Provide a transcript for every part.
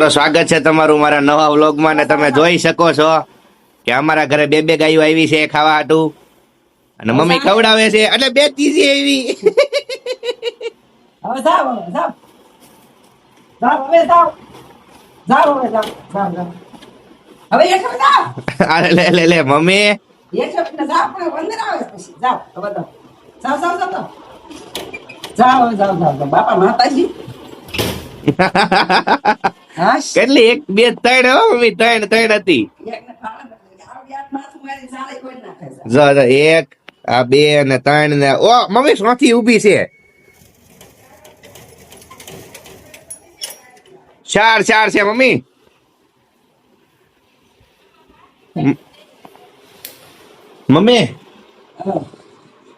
સ્વાગત છે તમારું મારા નવા વ્લોગમાં ને તમે જોઈ શકો છો કે અમારા ઘરે બે બે ગાયો આવી છે ખાવા હાટું અને મમ્મી ખવડાવે છે એટલે બે ત્રીજી આવી હવે જાવ હવે એક જાવ અરે લે લે લે મમ્મી એક જાવ પણ વંદર આવે પછી જાવ હવે જાવ બાપા માતાજી હાશ કેટલી એક બે ત્રણ હો મમ્મી ત્રણ ત્રણ હતી એકને ફાળા આવડિયાત માથું મારી સાલે કોઈ નાખે છે જો જો, એક આ બે ને ત્રણ ને ઓ મમ્મી ચોથી ઊભી છે ચાર ચાર છે મમ્મી મમ્મી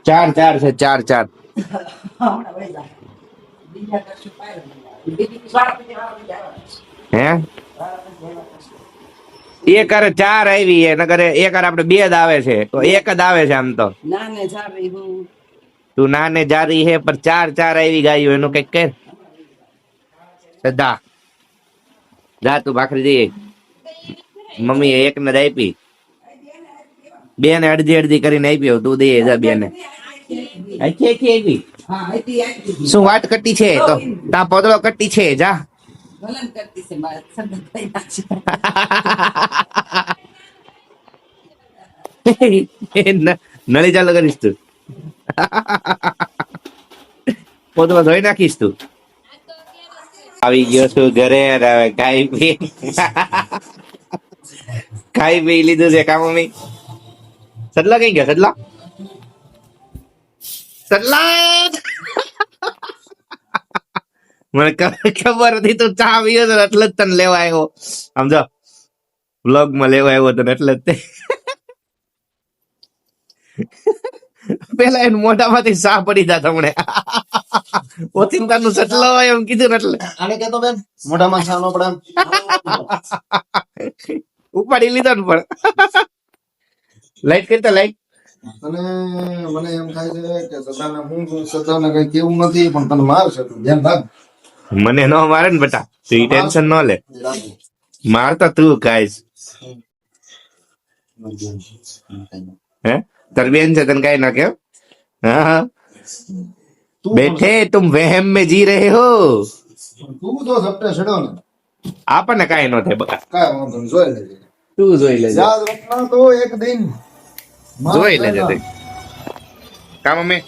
ચાર ચાર છે ચાર ચાર હમણાં વઈ જા બીજા કશું પાય બીજી વાળા પછી હે એક અરે ચાર આવી છે નકર એક અરે આપણે બે જ આવે છે તો એક જ આવે છે આમ તો ના ને જાવી હું તું નાને જા રહી હે પર ચાર ચાર આવી ગાયું એનું કઈક કર સદા જા તું ભાખરી દે મમ્મી એક ને જ આપી બે ને અડધી અડધી કરીને આપી તું દે જા બે ને આખી આખી આપી હા આઈ શું વાત કટી છે તો તા પોદળો કટી છે જા ગલન કરતી છે મારા શબ્દ થઈ નળી ચાલુ કરીશ તું પોદળો ધોઈ નાખીશ તું આવી ગયો છું ઘરે અને હવે ખાઈ પી ખાઈ પી લીધું છે કા મમ્મી સડલા કઈ ગયા સડલા સડલા મને ખબર હતી તું ચા પીયો તો એટલે જ તને લેવા આવ્યો સમજો વ્લોગ માં લેવા આવ્યો તને એટલે જ તે પેલા એને મોઢામાંથી સા પડી જા તમને ઓચિંતા નું સટલો હોય એમ કીધું ને એટલે આને કેતો બેન મોઢામાં છાનો પડે એમ. ઉપાડી લીધો ને પણ લાઈટ કરતા લાઈટ અને મને એમ થાય છે કે સદાને સદાને કઈ કેવું નથી પણ તને મારશે તું ધ્યાન રાખ. મને નો મારે ને બેટા તું ટેન્શન ન લે મારતા તું ખાઈશ હે તાર બેન છે તને કઈ ના કેમ હા હા તું બેઠે તુમ વહેમ में जी रहे हो તું તો સપટે છેડો ને આપણને કઈ ન થાય બકા કાંઈ વાંધો નહીં, જોઈ લેજે. તું જોઈ લેજે યાદ રાખના તો એક દિન માફ જોઈ લેજે થયેલા. તે કા મમ્મી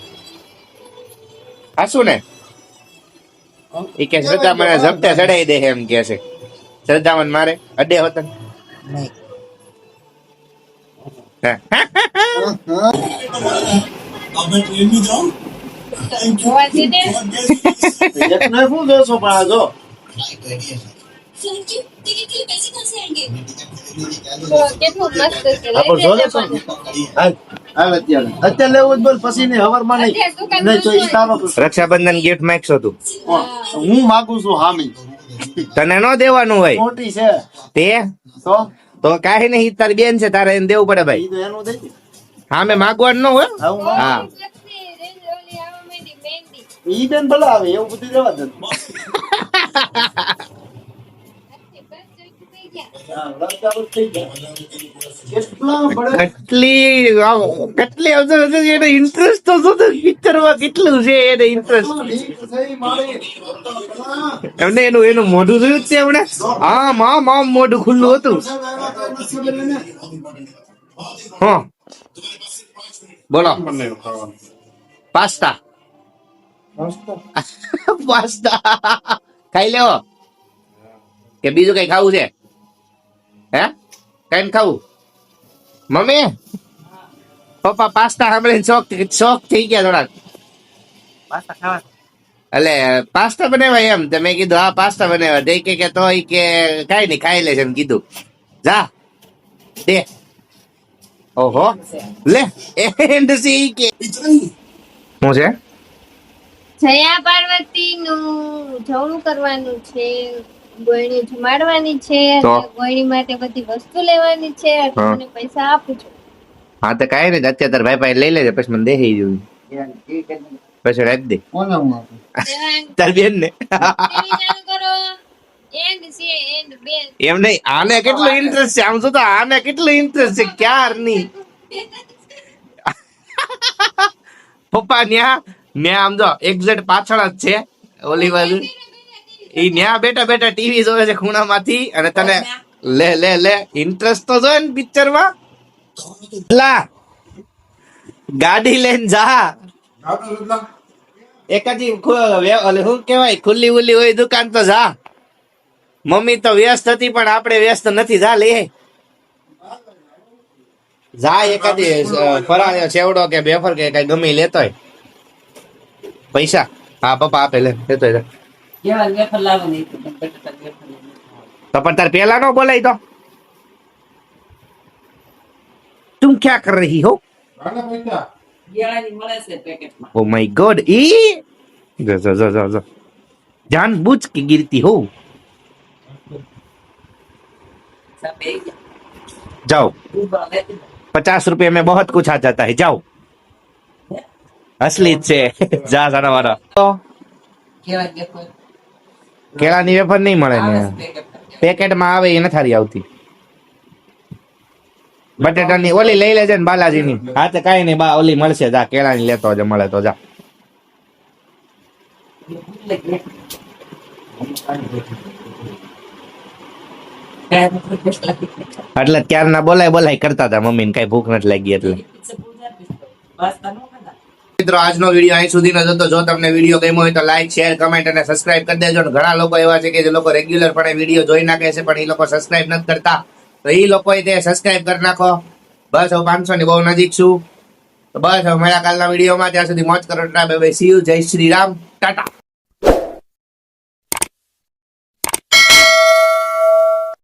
હાસુ ને એ કે શ્રદ્ધા મને ઝપટે ચડાઈ દે એમ કે છે શ્રદ્ધા મને મારે અડે હોત ને. હા. એકને શું જોશો પણ આ જો આપણે જો ને શું? હાલ અત્યારે અત્યારે લેવું જ બોલ પછી નહીં હવારમાં નહીં નહીં તો ઈ તારો પ્રશ્ન. રક્ષાબંધન ગિફ્ટ માંગશો તું હું માગું છું હામી તને ન દેવાનું હોય મોટી છે તે તો તો કાંઈ નહીં તારી બેન છે તારે એને દેવું પડે ભાઈ ઈ તો એનું દઈ દે. હા મેં માગવાનું ન હોય આવું માગ. હા ઈ બેન ભલે આવે એવું બધું દેવા દે. હા, રસ્તામાં થઈ જાય. કેટલા બળે કેટલી અવસર હશે એને ઇન્ટરેસ્ટ તો શું પિક્ચર માં કેટલું છે એને ઇન્ટરેસ્ટ ઠીક થઈ મારી. એમને એનું મોઢું જોયું જ છે એમણે આમ આમ આમ મોઢું ખુલ્લું હતું હા બોલો પાસ્તા પાસ્તા ખાઈ લેવો કે બીજું કઈ ખાવું છે હે કઈ ખાવું મમ્મી પપ્પા પાસ્તા સાંભળીને શોખ થઈ ગયા થોડાક એટલે પાસ્તા બનાવ્યા એમ તો મેં કીધું હા પાસ્તા બનાવ્યા તે કે તો ઈ કે કાઈ નહીં ખાઈ લેશે એમ કીધું જા દે ઓહો લે એન્ડ સી કે શું છે જયા પાર્વતી નું જવણું કરવાનું છે ગોયણી જમાડવાની છે તો? અને ગોયણી માટે બધી વસ્તુ લેવાની છે એટલે હા. મને પૈસા આપું છું હા તો કાંઈ નહીં અત્યારે તાર ભાઈ પાસે લઈ લેજે પછી મને દેહી જોયું પછી આપી દે કોને હું આપું? દેવાંગ તાર બેન ને ટીવી ચાલુ કરો એન્ડ છે એન્ડ બે એમ નહીં, આને કેટલું ઇન્ટરેસ્ટ છે આમ જો તો, આને કેટલું ઇન્ટરેસ્ટ છે ક્યારની. પપ્પા ન્યા ન્યા આમ જો એક્ઝેક્ટ પાછળ જ છે ઓલી બાજુ. ઈ ન્યા બેઠા બેઠા ટીવી જોવે છે ખૂણામાંથી, અને તને લે લે લે ઇન્ટરેસ્ટ તો જોય ને પિક્ચર માં. લા ગાડી લઈને જા. એક જ શું કેવાય ખુલ્લી ઉલ્લી હોય દુકાન તો જા. મમ્મી તો વ્યસ્ત હતી પણ આપણે વ્યસ્ત નથી. જા લે જા, એકાદી ફરાળ સેવડો કે બેફર કે કઈ ગમે ઈ લેતોય. પૈસા હા પપ્પા આપે, લે લેતોય જા. કેવા વેફર લાવે નહીં તો બટેટા વેફર નહીં. તો પણ તાર પેલા નો બોલાય તો. તું ક્યાં કર રહી હો? કેળાની મળે છે પેકેટમાં. ઓ માય ગોડ, ઈ જો જો જો જો જો જાન બુझ के गिरती हो. સાબે जाओ, ઉભા લેતી 50 रुपए में बहुत कुछ आ जाता है. जाओ, असली છે. જા સાના વાળા. કેળા વેફર કેળાની વેફર નહીં મળે આવે ને, છે પેકેટમાં. પેકેટમાં આવે એ નથી આવતી. બટેટાની ઓલી લઈ લેજે ને બાલાજીની. હા તે કાઈ નહીં બા, ઓલી મળશે. જા કેળાની લેતો જ મળે તો જા. એટલે ક્યારના બોલાય બોલાય કરતા હતા મમ્મીને, કઈ ભૂખ નથી લાગી એટલે. મિત્રો આજનો વિડીયો અહીં સુધીનો જ હતો. જો તમને વિડીયો ગમ્યો હોય તો લાઈક, શેર, કમેન્ટ અને સબસ્ક્રાઇબ કરી દેજો. અને ઘણા લોકો એવા છે કે જે લોકો રેગ્યુલર પણ વિડીયો જોઈ નાખે છે પણ એ લોકો સબસ્ક્રાઇબ નથી કરતા, તો એ લોકોએ તે સબસ્ક્રાઇબ કરી નાખો. બસ હું 500 ની બહુ નજીક છું. તો બસ હવે મળ્યા કાલના વિડીયોમાં. ત્યાં સુધી મોજ કરો. બાય બાય, સી યુ, જય શ્રી રામ, ટાટા.